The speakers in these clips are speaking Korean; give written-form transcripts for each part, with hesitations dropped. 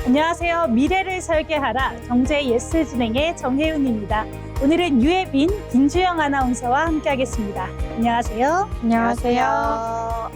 안녕하세요. 미래를 설계하라 정제 예스 진행의 정혜윤입니다. 오늘은 유해빈, 김주영 아나운서와 함께하겠습니다. 안녕하세요. 안녕하세요.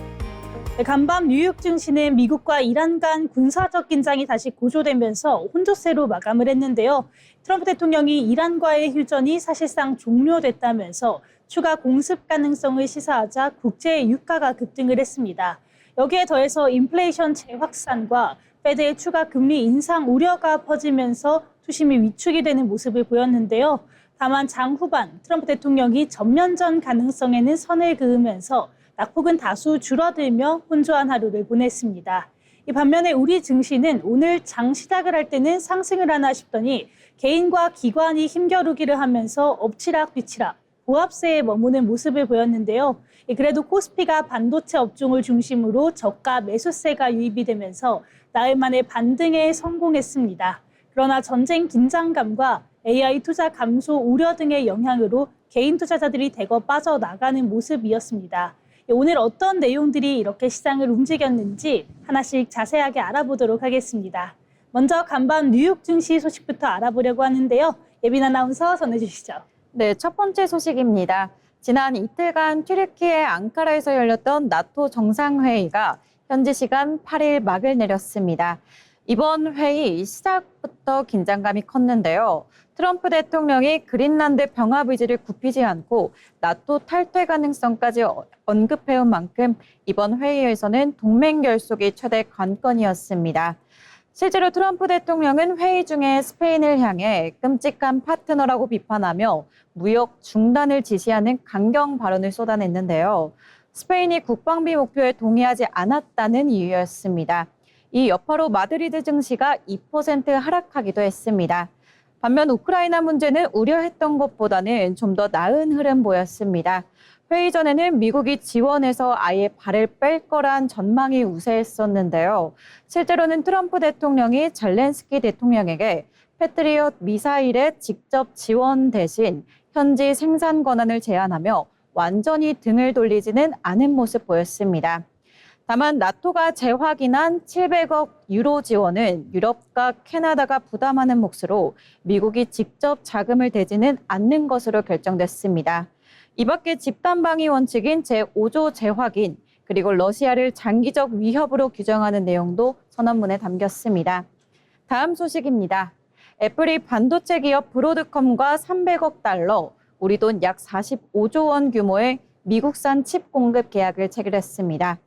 네, 간밤 뉴욕 증시는 미국과 이란 간 군사적 긴장이 다시 고조되면서 혼조세로 마감을 했는데요. 트럼프 대통령이 이란과의 휴전이 사실상 종료됐다면서 추가 공습 가능성을 시사하자 국제 유가가 급등을 했습니다. 여기에 더해서 인플레이션 재확산과 페드의 추가 금리 인상 우려가 퍼지면서 투심이 위축이 되는 모습을 보였는데요. 다만 장 후반 트럼프 대통령이 전면전 가능성에는 선을 그으면서 낙폭은 다수 줄어들며 혼조한 하루를 보냈습니다. 이 반면에 우리 증시는 오늘 장 시작을 할 때는 상승을 하나 싶더니 개인과 기관이 힘겨루기를 하면서 엎치락뒤치락 보합세에 머무는 모습을 보였는데요. 그래도 코스피가 반도체 업종을 중심으로 저가 매수세가 유입이 되면서 나흘 만에 반등에 성공했습니다. 그러나 전쟁 긴장감과 AI 투자 감소 우려 등의 영향으로 개인 투자자들이 대거 빠져나가는 모습이었습니다. 오늘 어떤 내용들이 이렇게 시장을 움직였는지 하나씩 자세하게 알아보도록 하겠습니다. 먼저 간밤 뉴욕 증시 소식부터 알아보려고 하는데요. 예빈 아나운서 전해주시죠. 네, 첫 번째 소식입니다. 지난 이틀간 튀르키예 앙카라에서 열렸던 나토 정상회의가 현지 시간 8일 막을 내렸습니다. 이번 회의 시작부터 긴장감이 컸는데요. 트럼프 대통령이 그린란드 병합 의지를 굽히지 않고 나토 탈퇴 가능성까지 언급해온 만큼 이번 회의에서는 동맹 결속이 최대 관건이었습니다. 실제로 트럼프 대통령은 회의 중에 스페인을 향해 끔찍한 파트너라고 비판하며 무역 중단을 지시하는 강경 발언을 쏟아냈는데요. 스페인이 국방비 목표에 동의하지 않았다는 이유였습니다. 이 여파로 마드리드 증시가 2% 하락하기도 했습니다. 반면 우크라이나 문제는 우려했던 것보다는 좀 더 나은 흐름 보였습니다. 회의 전에는 미국이 지원해서 아예 발을 뺄 거란 전망이 우세했었는데요. 실제로는 트럼프 대통령이 젤렌스키 대통령에게 패트리엇 미사일의 직접 지원 대신 현지 생산 권한을 제안하며 완전히 등을 돌리지는 않은 모습 보였습니다. 다만 나토가 재확인한 700억 유로 지원은 유럽과 캐나다가 부담하는 몫으로 미국이 직접 자금을 대지는 않는 것으로 결정됐습니다. 이 밖에 집단방위 원칙인 제5조 재확인, 그리고 러시아를 장기적 위협으로 규정하는 내용도 선언문에 담겼습니다. 다음 소식입니다. 애플이 반도체 기업 브로드컴과 300억 달러, 우리 돈 약 45조 원 규모의 미국산 칩 공급 계약을 체결했습니다.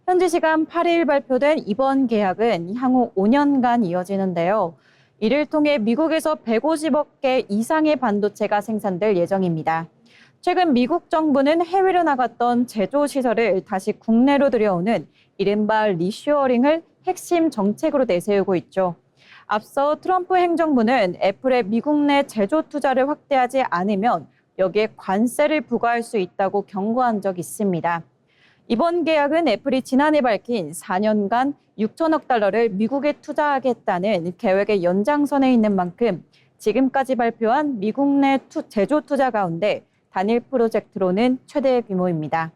현지 시간 8일 발표된 이번 계약은 향후 5년간 이어지는데요. 이를 통해 미국에서 150억 개 이상의 반도체가 생산될 예정입니다. 최근 미국 정부는 해외로 나갔던 제조 시설을 다시 국내로 들여오는 이른바 리쇼어링을 핵심 정책으로 내세우고 있죠. 앞서 트럼프 행정부는 애플의 미국 내 제조 투자를 확대하지 않으면 여기에 관세를 부과할 수 있다고 경고한 적이 있습니다. 이번 계약은 애플이 지난해 밝힌 4년간 6천억 달러를 미국에 투자하겠다는 계획의 연장선에 있는 만큼 지금까지 발표한 미국 내 제조 투자 가운데 단일 프로젝트로는 최대 규모입니다.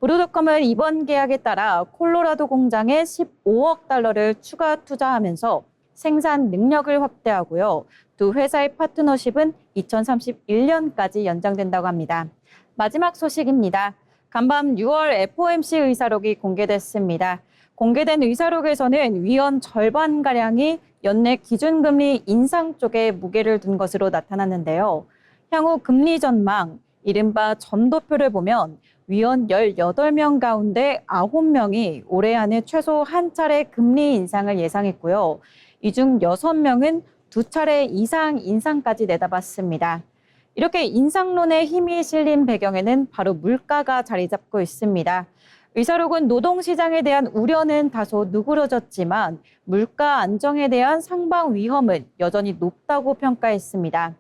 브로드컴은 이번 계약에 따라 콜로라도 공장에 15억 달러를 추가 투자하면서 생산 능력을 확대하고요. 두 회사의 파트너십은 2031년까지 연장된다고 합니다. 마지막 소식입니다. 간밤 6월 FOMC 의사록이 공개됐습니다. 공개된 의사록에서는 위원 절반가량이 연내 기준금리 인상 쪽에 무게를 둔 것으로 나타났는데요. 향후 금리 전망, 이른바 점도표를 보면 위원 18명 가운데 9명이 올해 안에 최소 한 차례 금리 인상을 예상했고요. 이 중 6명은 2차례 이상 인상까지 내다봤습니다. 이렇게 인상론에 힘이 실린 배경에는 바로 물가가 자리 잡고 있습니다. 의사록은 노동시장에 대한 우려는 다소 누그러졌지만 물가 안정에 대한 상방 위험은 여전히 높다고 평가했습니다.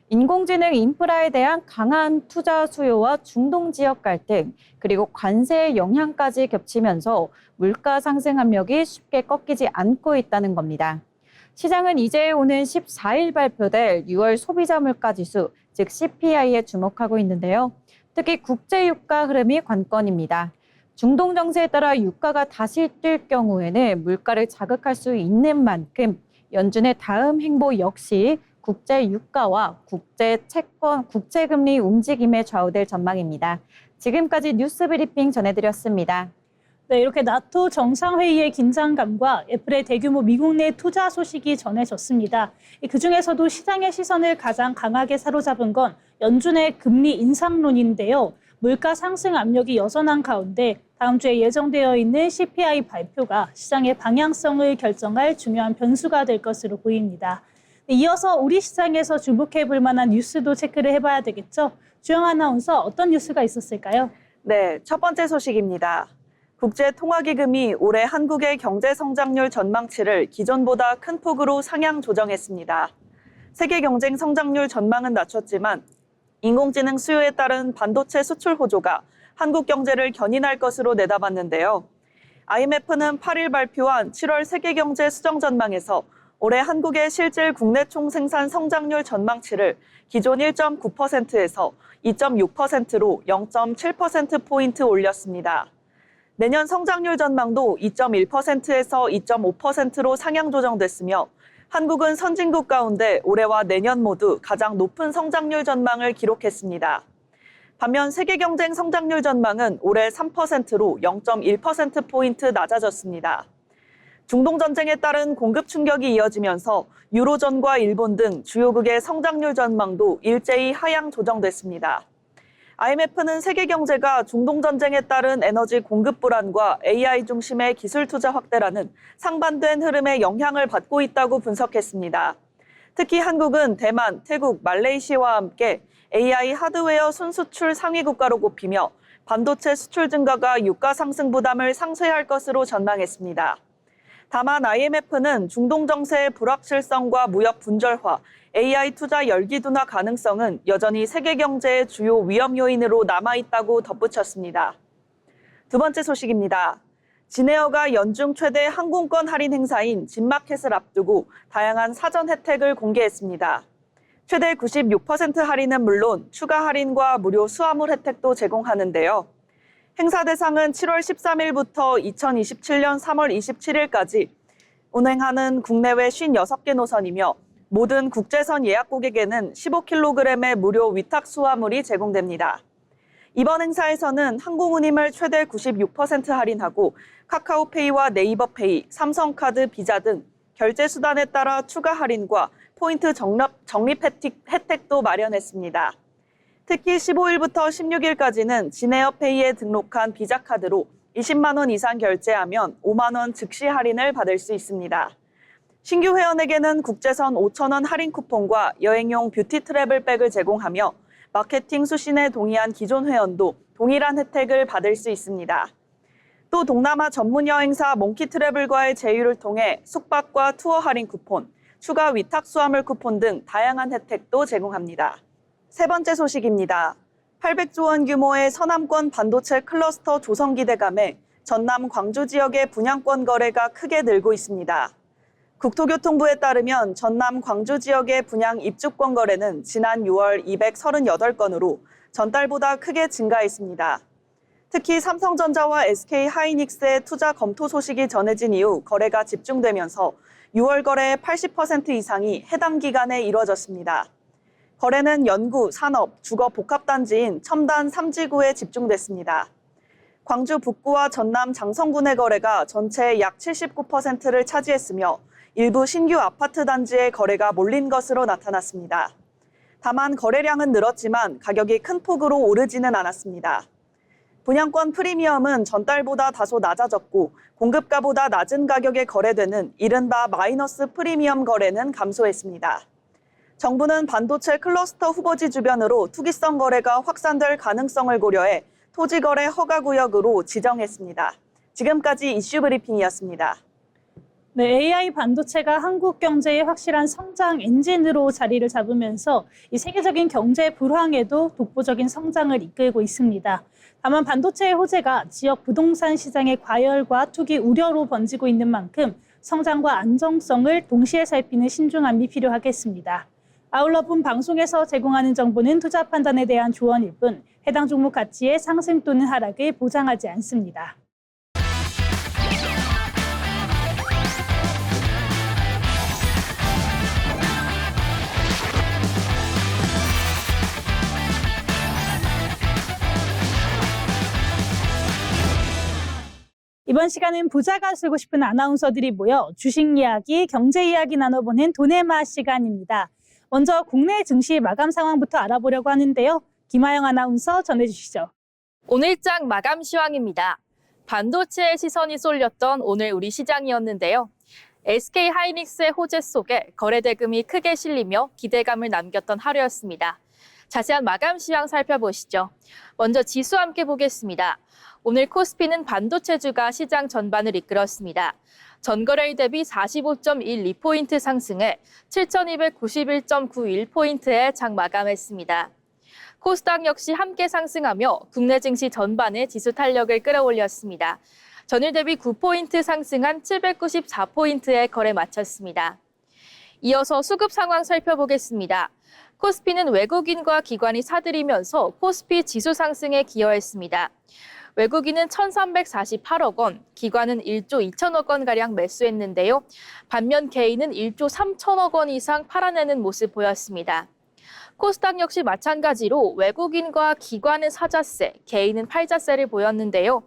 인공지능 인프라에 대한 강한 투자 수요와 중동 지역 갈등, 그리고 관세의 영향까지 겹치면서 물가 상승 압력이 쉽게 꺾이지 않고 있다는 겁니다. 시장은 이제 오는 14일 발표될 6월 소비자 물가 지수, 즉 CPI에 주목하고 있는데요. 특히 국제 유가 흐름이 관건입니다. 중동 정세에 따라 유가가 다시 뛸 경우에는 물가를 자극할 수 있는 만큼 연준의 다음 행보 역시 국제 유가와 국제 채권, 국채금리 움직임에 좌우될 전망입니다. 지금까지 뉴스 브리핑 전해드렸습니다. 네, 이렇게 나토 정상회의의 긴장감과 애플의 대규모 미국 내 투자 소식이 전해졌습니다. 그중에서도 시장의 시선을 가장 강하게 사로잡은 건 연준의 금리 인상론인데요. 물가 상승 압력이 여전한 가운데 다음 주에 예정되어 있는 CPI 발표가 시장의 방향성을 결정할 중요한 변수가 될 것으로 보입니다. 이어서 우리 시장에서 주목해 볼 만한 뉴스도 체크를 해봐야 되겠죠. 주영 아나운서, 어떤 뉴스가 있었을까요? 네, 첫 번째 소식입니다. 국제통화기금이 올해 한국의 경제 성장률 전망치를 기존보다 큰 폭으로 상향 조정했습니다. 세계 경쟁 성장률 전망은 낮췄지만 인공지능 수요에 따른 반도체 수출 호조가 한국 경제를 견인할 것으로 내다봤는데요. IMF는 8일 발표한 7월 세계경제 수정 전망에서 올해 한국의 실질 국내 총생산 성장률 전망치를 기존 1.9%에서 2.6%로 0.7%포인트 올렸습니다. 내년 성장률 전망도 2.1%에서 2.5%로 상향 조정됐으며 한국은 선진국 가운데 올해와 내년 모두 가장 높은 성장률 전망을 기록했습니다. 반면 세계경쟁 성장률 전망은 올해 3%로 0.1%포인트 낮아졌습니다. 중동 전쟁에 따른 공급 충격이 이어지면서 유로존과 일본 등 주요국의 성장률 전망도 일제히 하향 조정됐습니다. IMF는 세계 경제가 중동 전쟁에 따른 에너지 공급 불안과 AI 중심의 기술 투자 확대라는 상반된 흐름에 영향을 받고 있다고 분석했습니다. 특히 한국은 대만, 태국, 말레이시아와 함께 AI 하드웨어 순수출 상위 국가로 꼽히며 반도체 수출 증가가 유가 상승 부담을 상쇄할 것으로 전망했습니다. 다만 IMF는 중동 정세의 불확실성과 무역 분절화, AI 투자 열기 둔화 가능성은 여전히 세계 경제의 주요 위험 요인으로 남아있다고 덧붙였습니다. 두 번째 소식입니다. 진에어가 연중 최대 항공권 할인 행사인 진마켓을 앞두고 다양한 사전 혜택을 공개했습니다. 최대 96% 할인은 물론 추가 할인과 무료 수화물 혜택도 제공하는데요. 행사 대상은 7월 13일부터 2027년 3월 27일까지 운행하는 국내외 56개 노선이며 모든 국제선 예약 고객에는 15kg의 무료 위탁 수화물이 제공됩니다. 이번 행사에서는 항공운임을 최대 96% 할인하고 카카오페이와 네이버페이, 삼성카드, 비자 등 결제 수단에 따라 추가 할인과 포인트 적립 혜택도 마련했습니다. 특히 15일부터 16일까지는 진에어페이에 등록한 비자카드로 20만 원 이상 결제하면 5만 원 즉시 할인을 받을 수 있습니다. 신규 회원에게는 국제선 5천 원 할인 쿠폰과 여행용 뷰티 트래블백을 제공하며 마케팅 수신에 동의한 기존 회원도 동일한 혜택을 받을 수 있습니다. 또 동남아 전문 여행사 몽키 트래블과의 제휴를 통해 숙박과 투어 할인 쿠폰, 추가 위탁 수화물 쿠폰 등 다양한 혜택도 제공합니다. 세 번째 소식입니다. 800조 원 규모의 서남권 반도체 클러스터 조성 기대감에 전남 광주 지역의 분양권 거래가 크게 늘고 있습니다. 국토교통부에 따르면 전남 광주 지역의 분양 입주권 거래는 지난 6월 238건으로 전달보다 크게 증가했습니다. 특히 삼성전자와 SK하이닉스의 투자 검토 소식이 전해진 이후 거래가 집중되면서 6월 거래의 80% 이상이 해당 기간에 이뤄졌습니다. 거래는 연구, 산업, 주거 복합단지인 첨단 3지구에 집중됐습니다. 광주 북구와 전남 장성군의 거래가 전체의 약 79%를 차지했으며 일부 신규 아파트 단지의 거래가 몰린 것으로 나타났습니다. 다만 거래량은 늘었지만 가격이 큰 폭으로 오르지는 않았습니다. 분양권 프리미엄은 전달보다 다소 낮아졌고 공급가보다 낮은 가격에 거래되는 이른바 마이너스 프리미엄 거래는 감소했습니다. 정부는 반도체 클러스터 후보지 주변으로 투기성 거래가 확산될 가능성을 고려해 토지거래 허가구역으로 지정했습니다. 지금까지 이슈 브리핑이었습니다. 네, AI 반도체가 한국 경제의 확실한 성장 엔진으로 자리를 잡으면서 이 세계적인 경제 불황에도 독보적인 성장을 이끌고 있습니다. 다만 반도체의 호재가 지역 부동산 시장의 과열과 투기 우려로 번지고 있는 만큼 성장과 안정성을 동시에 살피는 신중함이 필요하겠습니다. 아울러 본 방송에서 제공하는 정보는 투자 판단에 대한 조언일 뿐 해당 종목 가치의 상승 또는 하락을 보장하지 않습니다. 이번 시간은 부자가 되고 싶은 아나운서들이 모여 주식 이야기, 경제 이야기 나눠보는 돈의 맛 시간입니다. 먼저 국내 증시 마감 상황부터 알아보려고 하는데요. 김하영 아나운서 전해주시죠. 오늘장 마감 시황입니다. 반도체에 시선이 쏠렸던 오늘 우리 시장이었는데요. SK하이닉스의 호재 속에 거래 대금이 크게 실리며 기대감을 남겼던 하루였습니다. 자세한 마감 시황 살펴보시죠. 먼저 지수 함께 보겠습니다. 오늘 코스피는 반도체주가 시장 전반을 이끌었습니다. 전거래일 대비 45.12포인트 상승해 7,291.91포인트에 장 마감했습니다. 코스닥 역시 함께 상승하며 국내 증시 전반의 지수 탄력을 끌어올렸습니다. 전일 대비 9포인트 상승한 794포인트에 거래 마쳤습니다. 이어서 수급 상황 살펴보겠습니다. 코스피는 외국인과 기관이 사들이면서 코스피 지수 상승에 기여했습니다. 외국인은 1,348억 원, 기관은 1조 2천억 원가량 매수했는데요. 반면 개인은 1조 3천억 원 이상 팔아내는 모습 보였습니다. 코스닥 역시 마찬가지로 외국인과 기관은 사자세, 개인은 팔자세를 보였는데요.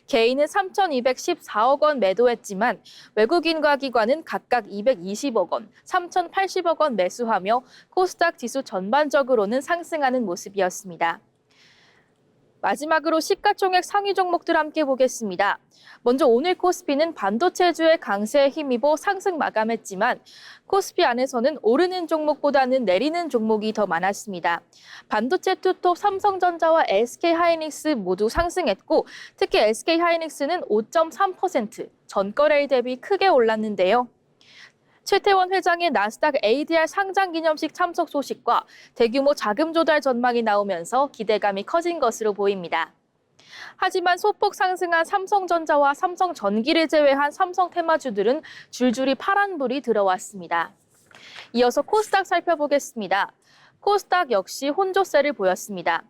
개인은 3,214억 원 매도했지만 외국인과 기관은 각각 220억 원, 3,080억 원 매수하며 코스닥 지수 전반적으로는 상승하는 모습이었습니다. 마지막으로 시가총액 상위 종목들 함께 보겠습니다. 먼저 오늘 코스피는 반도체주의 강세에 힘입어 상승 마감했지만 코스피 안에서는 오르는 종목보다는 내리는 종목이 더 많았습니다. 반도체 투톱 삼성전자와 SK하이닉스 모두 상승했고 특히 SK하이닉스는 5.3% 전거래일 대비 크게 올랐는데요. 최태원 회장의 나스닥 ADR 상장 기념식 참석 소식과 대규모 자금 조달 전망이 나오면서 기대감이 커진 것으로 보입니다. 하지만 소폭 상승한 삼성전자와 삼성전기를 제외한 삼성 테마주들은 줄줄이 파란불이 들어왔습니다. 이어서 코스닥 살펴보겠습니다. 코스닥 역시 혼조세를 보였습니다.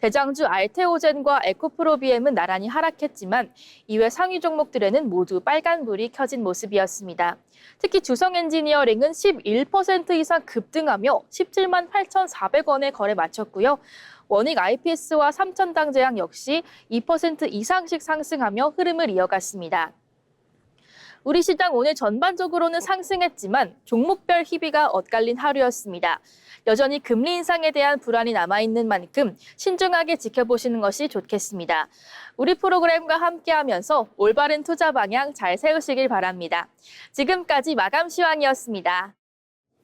대장주 알테오젠과 에코프로비엠은 나란히 하락했지만 이외 상위 종목들에는 모두 빨간불이 켜진 모습이었습니다. 특히 주성엔지니어링은 11% 이상 급등하며 17만 8,400원에 거래 마쳤고요. 원익 IPS와 삼천당제약 역시 2% 이상씩 상승하며 흐름을 이어갔습니다. 우리 시장 오늘 전반적으로는 상승했지만 종목별 희비가 엇갈린 하루였습니다. 여전히 금리 인상에 대한 불안이 남아있는 만큼 신중하게 지켜보시는 것이 좋겠습니다. 우리 프로그램과 함께하면서 올바른 투자 방향 잘 세우시길 바랍니다. 지금까지 마감 시황이었습니다.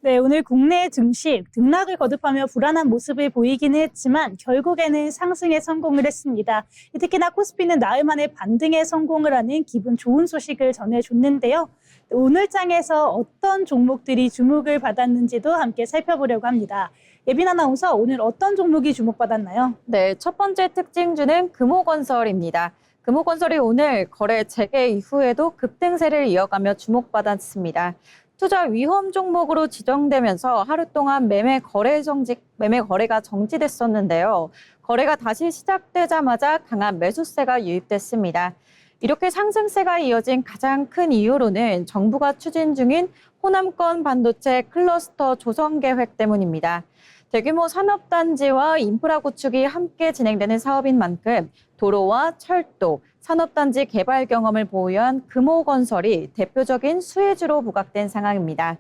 네, 오늘 국내 증시 등락을 거듭하며 불안한 모습을 보이기는 했지만 결국에는 상승에 성공을 했습니다. 특히나 코스피는 나흘 만에 반등에 성공을 하는 기분 좋은 소식을 전해줬는데요. 오늘 장에서 어떤 종목들이 주목을 받았는지도 함께 살펴보려고 합니다. 예빈 아나운서, 오늘 어떤 종목이 주목받았나요? 네, 첫 번째 특징주는 금호건설입니다. 금호건설이 오늘 거래 재개 이후에도 급등세를 이어가며 주목받았습니다. 투자 위험 종목으로 지정되면서 하루 동안 매매 거래가 정지됐었는데요. 거래가 다시 시작되자마자 강한 매수세가 유입됐습니다. 이렇게 상승세가 이어진 가장 큰 이유로는 정부가 추진 중인 호남권 반도체 클러스터 조성 계획 때문입니다. 대규모 산업단지와 인프라 구축이 함께 진행되는 사업인 만큼 도로와 철도, 산업단지 개발 경험을 보유한 금호건설이 대표적인 수혜주로 부각된 상황입니다.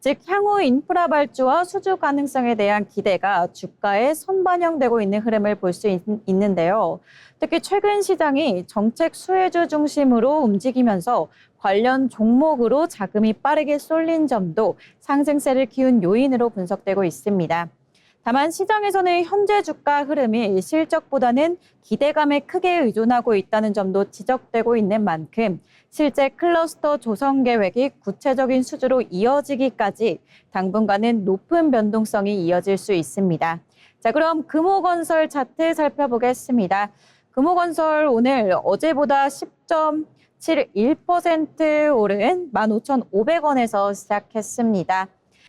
즉 향후 인프라 발주와 수주 가능성에 대한 기대가 주가에 선반영되고 있는 흐름을 볼 수 있는데요. 특히 최근 시장이 정책 수혜주 중심으로 움직이면서 관련 종목으로 자금이 빠르게 쏠린 점도 상승세를 키운 요인으로 분석되고 있습니다. 다만 시장에서는 현재 주가 흐름이 실적보다는 기대감에 크게 의존하고 있다는 점도 지적되고 있는 만큼 실제 클러스터 조성 계획이 구체적인 수주로 이어지기까지 당분간은 높은 변동성이 이어질 수 있습니다. 자, 그럼 금호건설 차트 살펴보겠습니다. 금호건설 오늘 어제보다 10.71% 오른 15,500원에서 시작했습니다.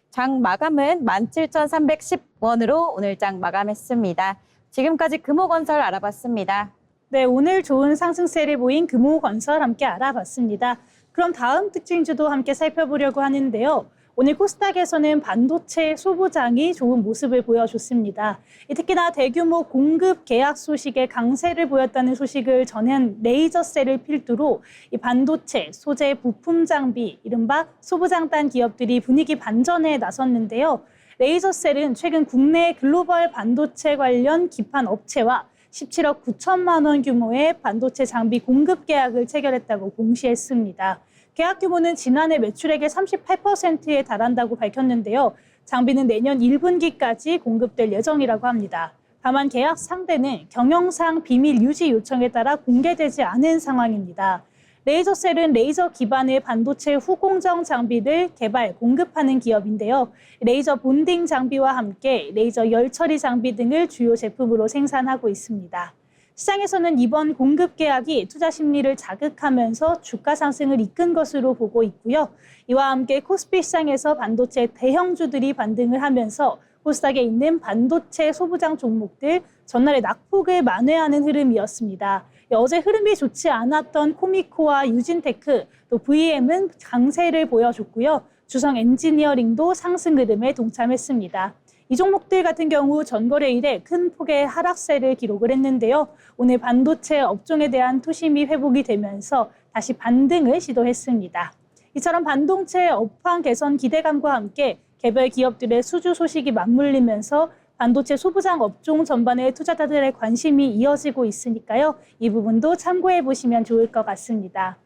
장 마감은 17,310원으로 오늘 장 마감했습니다. 지금까지 금호건설 알아봤습니다. 네, 오늘 좋은 상승세를 보인 금호건설 함께 알아봤습니다. 그럼 다음 특징주도 함께 살펴보려고 하는데요. 오늘 코스닥에서는 반도체 소부장이 좋은 모습을 보여줬습니다. 특히나 대규모 공급 계약 소식에 강세를 보였다는 소식을 전한 레이저셀을 필두로 이 반도체, 소재, 부품 장비, 이른바 소부장단 기업들이 분위기 반전에 나섰는데요. 레이저셀은 최근 국내 글로벌 반도체 관련 기판 업체와 17억 9천만 원 규모의 반도체 장비 공급 계약을 체결했다고 공시했습니다. 계약 규모는 지난해 매출액의 38%에 달한다고 밝혔는데요. 장비는 내년 1분기까지 공급될 예정이라고 합니다. 다만 계약 상대는 경영상 비밀 유지 요청에 따라 공개되지 않은 상황입니다. 레이저셀은 레이저 기반의 반도체 후공정 장비를 개발, 공급하는 기업인데요. 레이저 본딩 장비와 함께 레이저 열 처리 장비 등을 주요 제품으로 생산하고 있습니다. 시장에서는 이번 공급 계약이 투자 심리를 자극하면서 주가 상승을 이끈 것으로 보고 있고요. 이와 함께 코스피 시장에서 반도체 대형주들이 반등을 하면서 코스닥에 있는 반도체 소부장 종목들 전날에 낙폭을 만회하는 흐름이었습니다. 어제 흐름이 좋지 않았던 코미코와 유진테크, 또 VM은 강세를 보여줬고요. 주성 엔지니어링도 상승 흐름에 동참했습니다. 이 종목들 같은 경우 전거래 이래 큰 폭의 하락세를 기록을 했는데요. 오늘 반도체 업종에 대한 투심이 회복이 되면서 다시 반등을 시도했습니다. 이처럼 반도체 업황 개선 기대감과 함께 개별 기업들의 수주 소식이 맞물리면서 반도체 소부장 업종 전반에 투자자들의 관심이 이어지고 있으니까요. 이 부분도 참고해 보시면 좋을 것 같습니다.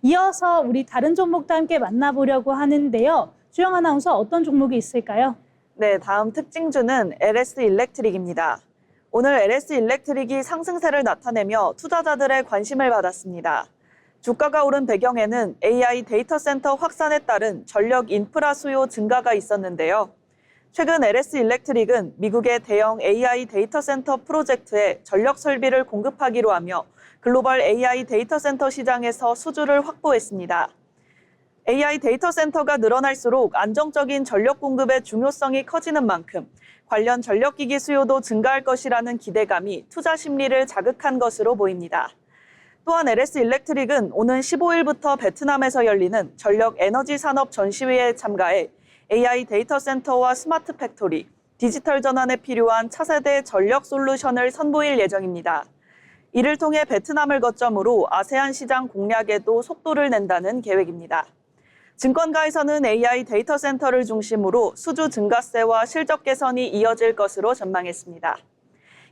이어서 우리 다른 종목도 함께 만나보려고 하는데요. 주영 아나운서 어떤 종목이 있을까요? 네, 다음 특징주는 LS 일렉트릭입니다. 오늘 LS 일렉트릭이 상승세를 나타내며 투자자들의 관심을 받았습니다. 주가가 오른 배경에는 AI 데이터 센터 확산에 따른 전력 인프라 수요 증가가 있었는데요. 최근 LS 일렉트릭은 미국의 대형 AI 데이터 센터 프로젝트에 전력 설비를 공급하기로 하며 글로벌 AI 데이터 센터 시장에서 수주를 확보했습니다. AI 데이터 센터가 늘어날수록 안정적인 전력 공급의 중요성이 커지는 만큼 관련 전력기기 수요도 증가할 것이라는 기대감이 투자 심리를 자극한 것으로 보입니다. 또한 LS 일렉트릭은 오는 15일부터 베트남에서 열리는 전력 에너지 산업 전시회에 참가해 AI 데이터 센터와 스마트 팩토리, 디지털 전환에 필요한 차세대 전력 솔루션을 선보일 예정입니다. 이를 통해 베트남을 거점으로 아세안 시장 공략에도 속도를 낸다는 계획입니다. 증권가에서는 AI 데이터 센터를 중심으로 수주 증가세와 실적 개선이 이어질 것으로 전망했습니다.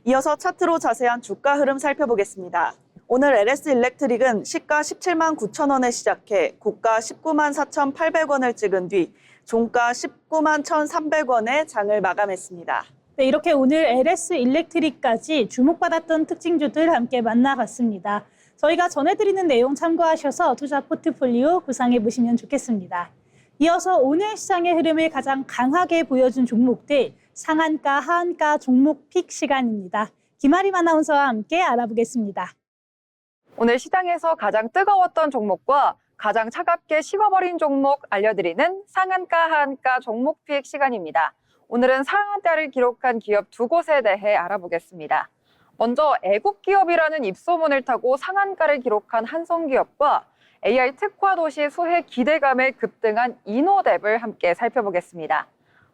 이어서 차트로 자세한 주가 흐름 살펴보겠습니다. 오늘 LS 일렉트릭은 시가 17만 9천 원에 시작해 고가 19만 4,800원을 찍은 뒤 종가 19만 1,300원에 장을 마감했습니다. 네, 이렇게 오늘 LS 일렉트릭까지 주목받았던 특징주들 함께 만나봤습니다. 저희가 전해드리는 내용 참고하셔서 투자 포트폴리오 구상해 보시면 좋겠습니다. 이어서 오늘 시장의 흐름을 가장 강하게 보여준 종목들 상한가, 하한가 종목 픽 시간입니다. 김아림 아나운서와 함께 알아보겠습니다. 오늘 시장에서 가장 뜨거웠던 종목과 가장 차갑게 식어버린 종목 알려드리는 상한가, 하한가 종목 픽 시간입니다. 오늘은 상한가를 기록한 기업 두 곳에 대해 알아보겠습니다. 먼저 애국 기업이라는 입소문을 타고 상한가를 기록한 한성기업과 AI 특화 도시 수혜 기대감에 급등한 이노뎁을 함께 살펴보겠습니다.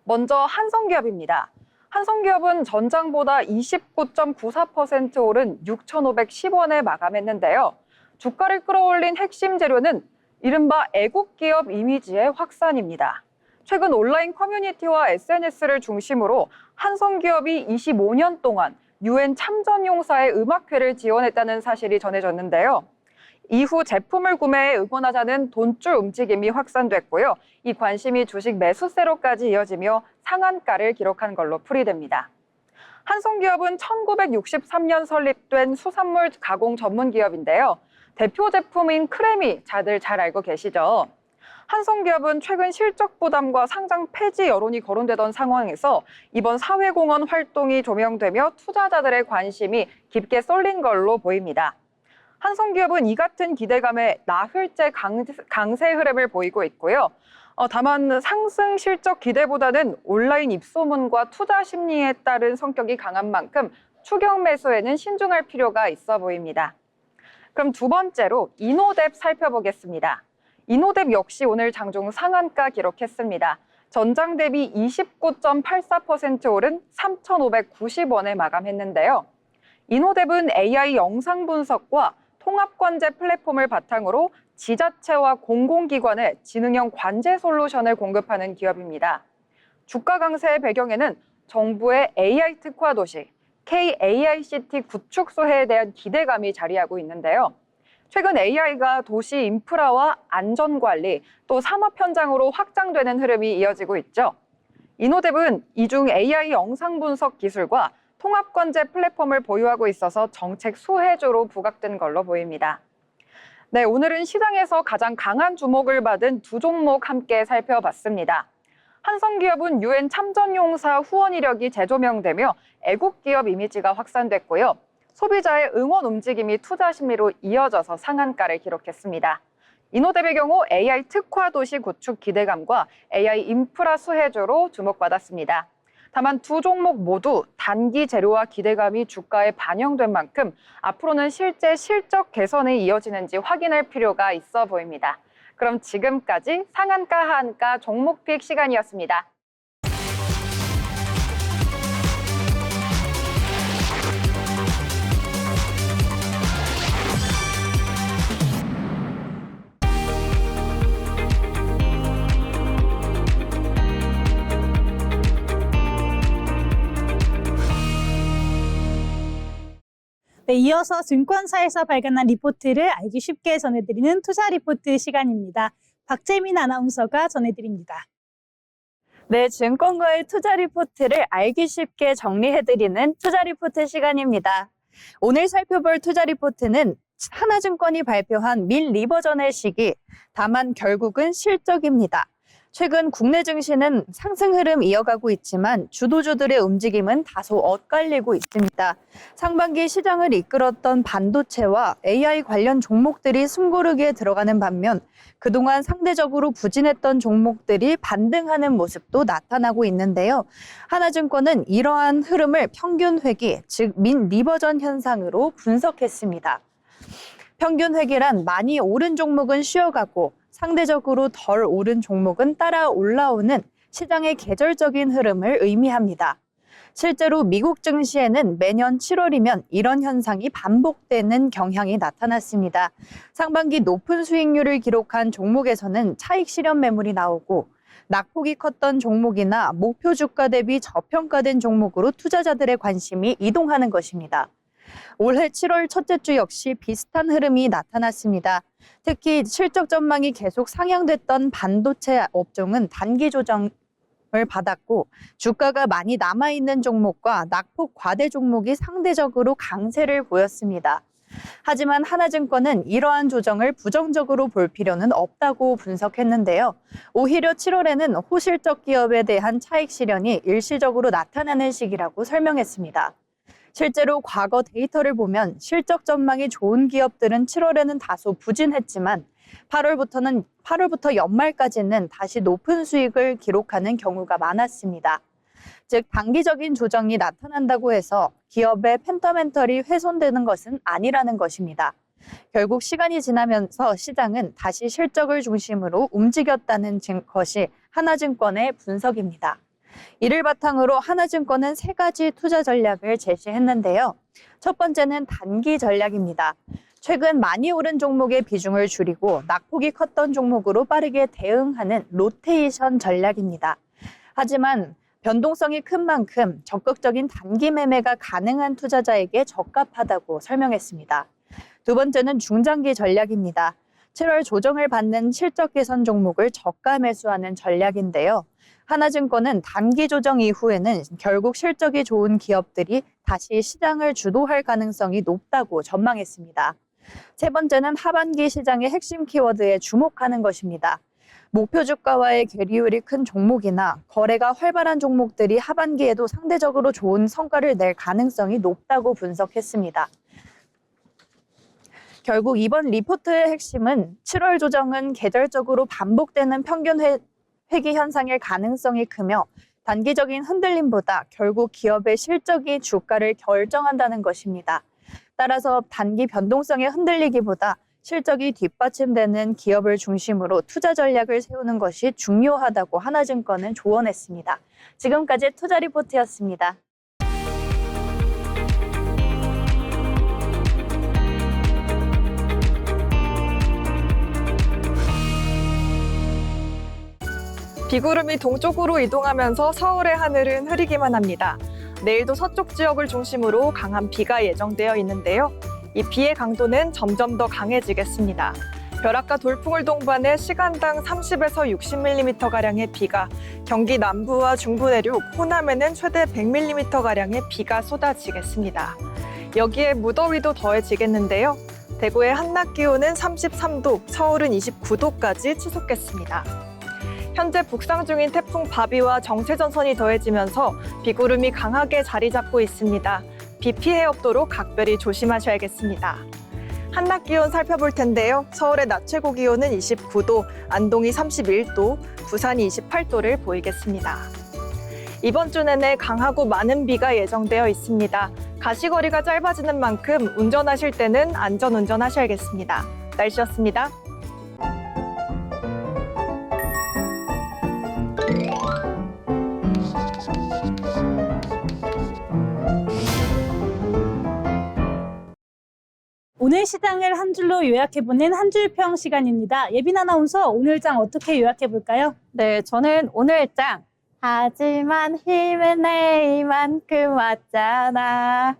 먼저 한성기업입니다. 한성기업은 전장보다 29.94% 오른 6,510원에 마감했는데요. 주가를 끌어올린 핵심 재료는 이른바 애국기업 이미지의 확산입니다. 최근 온라인 커뮤니티와 SNS를 중심으로 한성기업이 25년 동안 UN 참전용사의 음악회를 지원했다는 사실이 전해졌는데요. 이후 제품을 구매해 응원하자는 돈줄 움직임이 확산됐고요. 이 관심이 주식 매수세로까지 이어지며 상한가를 기록한 걸로 풀이됩니다. 한성기업은 1963년 설립된 수산물 가공 전문 기업인데요. 대표 제품인 크래미 다들 잘 알고 계시죠? 한성기업은 최근 실적 부담과 상장 폐지 여론이 거론되던 상황에서 이번 사회공헌 활동이 조명되며 투자자들의 관심이 깊게 쏠린 걸로 보입니다. 한성기업은 이 같은 기대감에 나흘째 강세 흐름을 보이고 있고요. 다만 상승 실적 기대보다는 온라인 입소문과 투자 심리에 따른 성격이 강한 만큼 추격 매수에는 신중할 필요가 있어 보입니다. 그럼 두 번째로 이노뎁 살펴보겠습니다. 이노뎁 역시 오늘 장중 상한가 기록했습니다. 전장 대비 29.84% 오른 3,590원에 마감했는데요. 이노뎁은 AI 영상 분석과 통합 관제 플랫폼을 바탕으로 지자체와 공공기관에 지능형 관제 솔루션을 공급하는 기업입니다. 주가 강세의 배경에는 정부의 AI 특화 도시, KAICT 구축 수혜에 대한 기대감이 자리하고 있는데요. 최근 AI가 도시 인프라와 안전관리, 또 산업 현장으로 확장되는 흐름이 이어지고 있죠. 이노뎁은 이중 AI 영상 분석 기술과 통합 관제 플랫폼을 보유하고 있어서 정책 수혜주로 부각된 걸로 보입니다. 네, 오늘은 시장에서 가장 강한 주목을 받은 두 종목 함께 살펴봤습니다. 한성기업은 UN 참전용사 후원 이력이 재조명되며 애국기업 이미지가 확산됐고요. 소비자의 응원 움직임이 투자 심리로 이어져서 상한가를 기록했습니다. 이노뎁의 경우 AI 특화 도시 구축 기대감과 AI 인프라 수혜주로 주목받았습니다. 다만 두 종목 모두 단기 재료와 기대감이 주가에 반영된 만큼 앞으로는 실제 실적 개선이 이어지는지 확인할 필요가 있어 보입니다. 그럼 지금까지 상한가 하한가 종목픽 시간이었습니다. 네, 이어서 증권사에서 발간한 리포트를 알기 쉽게 전해드리는 투자 리포트 시간입니다. 박재민 아나운서가 전해드립니다. 네, 증권가의 투자 리포트를 알기 쉽게 정리해드리는 투자 리포트 시간입니다. 오늘 살펴볼 투자 리포트는 하나증권이 발표한 민 리버전의 시기, 다만 결국은 실적입니다. 최근 국내 증시는 상승 흐름 이어가고 있지만 주도주들의 움직임은 다소 엇갈리고 있습니다. 상반기 시장을 이끌었던 반도체와 AI 관련 종목들이 숨고르기에 들어가는 반면 그동안 상대적으로 부진했던 종목들이 반등하는 모습도 나타나고 있는데요. 하나증권은 이러한 흐름을 평균 회귀, 즉 민 리버전 현상으로 분석했습니다. 평균 회귀란 많이 오른 종목은 쉬어가고 상대적으로 덜 오른 종목은 따라 올라오는 시장의 계절적인 흐름을 의미합니다. 실제로 미국 증시에는 매년 7월이면 이런 현상이 반복되는 경향이 나타났습니다. 상반기 높은 수익률을 기록한 종목에서는 차익 실현 매물이 나오고 낙폭이 컸던 종목이나 목표 주가 대비 저평가된 종목으로 투자자들의 관심이 이동하는 것입니다. 올해 7월 첫째 주 역시 비슷한 흐름이 나타났습니다. 특히 실적 전망이 계속 상향됐던 반도체 업종은 단기 조정을 받았고 주가가 많이 남아있는 종목과 낙폭 과대 종목이 상대적으로 강세를 보였습니다. 하지만 하나증권은 이러한 조정을 부정적으로 볼 필요는 없다고 분석했는데요. 오히려 7월에는 호실적 기업에 대한 차익 실현이 일시적으로 나타나는 시기라고 설명했습니다. 실제로 과거 데이터를 보면 실적 전망이 좋은 기업들은 7월에는 다소 부진했지만 8월부터 연말까지는 다시 높은 수익을 기록하는 경우가 많았습니다. 즉 단기적인 조정이 나타난다고 해서 기업의 펀더멘털이 훼손되는 것은 아니라는 것입니다. 결국 시간이 지나면서 시장은 다시 실적을 중심으로 움직였다는 것이 하나증권의 분석입니다. 이를 바탕으로 하나증권은 3가지 투자 전략을 제시했는데요. 첫 번째는 단기 전략입니다. 최근 많이 오른 종목의 비중을 줄이고 낙폭이 컸던 종목으로 빠르게 대응하는 로테이션 전략입니다. 하지만 변동성이 큰 만큼 적극적인 단기 매매가 가능한 투자자에게 적합하다고 설명했습니다. 두 번째는 중장기 전략입니다. 7월 조정을 받는 실적 개선 종목을 저가 매수하는 전략인데요. 하나증권은 단기 조정 이후에는 결국 실적이 좋은 기업들이 다시 시장을 주도할 가능성이 높다고 전망했습니다. 세 번째는 하반기 시장의 핵심 키워드에 주목하는 것입니다. 목표 주가와의 괴리율이 큰 종목이나 거래가 활발한 종목들이 하반기에도 상대적으로 좋은 성과를 낼 가능성이 높다고 분석했습니다. 결국 이번 리포트의 핵심은 7월 조정은 계절적으로 반복되는 평균 회귀 현상일 가능성이 크며 단기적인 흔들림보다 결국 기업의 실적이 주가를 결정한다는 것입니다. 따라서 단기 변동성에 흔들리기보다 실적이 뒷받침되는 기업을 중심으로 투자 전략을 세우는 것이 중요하다고 하나증권은 조언했습니다. 지금까지 투자 리포트였습니다. 비구름이 동쪽으로 이동하면서 서울의 하늘은 흐리기만 합니다. 내일도 서쪽 지역을 중심으로 강한 비가 예정되어 있는데요. 이 비의 강도는 점점 더 강해지겠습니다. 벼락과 돌풍을 동반해 시간당 30에서 60mm가량의 비가, 경기 남부와 중부 내륙, 호남에는 최대 100mm가량의 비가 쏟아지겠습니다. 여기에 무더위도 더해지겠는데요. 대구의 한낮 기온은 33도, 서울은 29도까지 치솟겠습니다. 현재 북상 중인 태풍 바비와 정체전선이 더해지면서 비구름이 강하게 자리 잡고 있습니다. 비 피해 없도록 각별히 조심하셔야겠습니다. 한낮 기온 살펴볼 텐데요. 서울의 낮 최고 기온은 29도, 안동이 31도, 부산이 28도를 보이겠습니다. 이번 주 내내 강하고 많은 비가 예정되어 있습니다. 가시거리가 짧아지는 만큼 운전하실 때는 안전운전 하셔야겠습니다. 날씨였습니다. 오늘 시장을 한 줄로 요약해보는 한 줄평 시간입니다. 예빈 아나운서, 오늘 장 어떻게 요약해볼까요? 네, 저는 오늘장 하지만 힘은 내일만큼 왔잖아.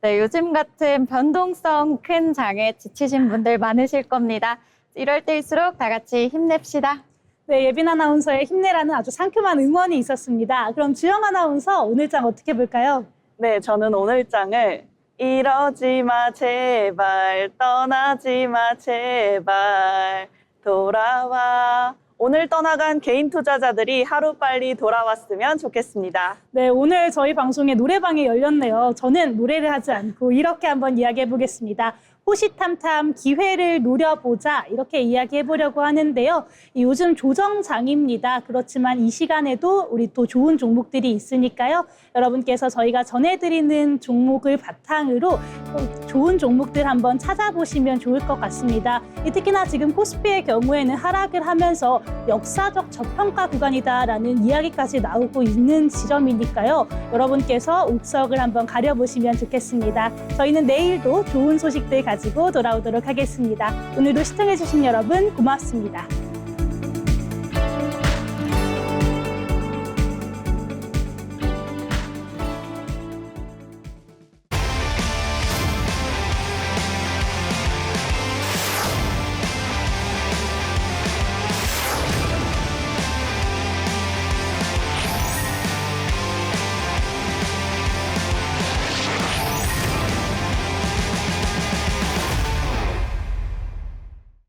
네, 요즘 같은 변동성 큰 장에 지치신 분들 많으실 겁니다. 이럴 때일수록 다 같이 힘냅시다. 네, 예빈 아나운서의 힘내라는 아주 상큼한 응원이 있었습니다. 그럼 주영 아나운서, 오늘 장 어떻게 볼까요? 네, 저는 오늘 장을 이러지 마 제발 떠나지 마 제발 돌아와. 오늘 떠나간 개인 투자자들이 하루빨리 돌아왔으면 좋겠습니다. 네, 오늘 저희 방송에 노래방이 열렸네요. 저는 노래를 하지 않고 이렇게 한번 이야기해 보겠습니다. 호시탐탐 기회를 노려보자, 이렇게 이야기해 보려고 하는데요. 요즘 조정장입니다. 그렇지만 이 시간에도 우리 또 좋은 종목들이 있으니까요. 여러분께서 저희가 전해드리는 종목을 바탕으로 좋은 종목들 한번 찾아보시면 좋을 것 같습니다. 특히나 지금 코스피의 경우에는 하락을 하면서 역사적 저평가 구간이다라는 이야기까지 나오고 있는 지점이니까요. 여러분께서 옥석을 한번 가려보시면 좋겠습니다. 저희는 내일도 좋은 소식들 가지고 돌아오도록 하겠습니다. 오늘도 시청해주신 여러분 고맙습니다.